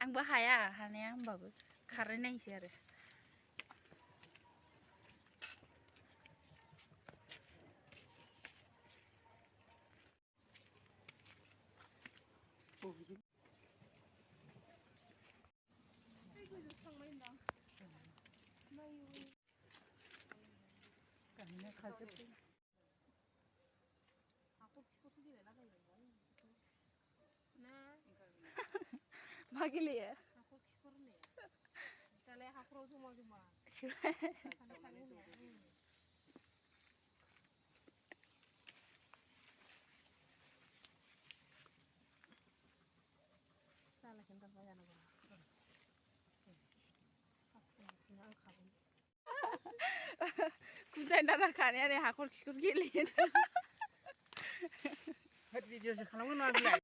आंबो हाया हानाया होमबाबो खारै नायनोसै आरो मा गेलेयो दालाय हाखराव जमा जमा कुदाय दादा खानाया हाखर खिखर गेलेयो भिडिअसो खालामगोन आंलाय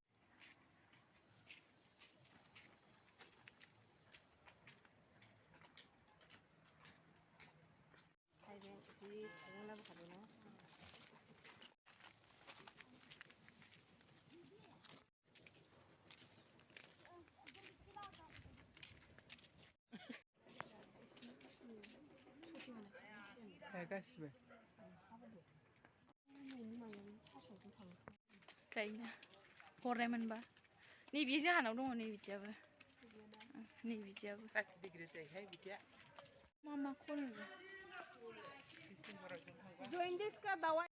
गासिबो गायनो हरनाय मोनबा नैबे जाहानाव दङ नै बिदियाबो नै बिदियाबो मा मा खनो जॉन्डिस का दवा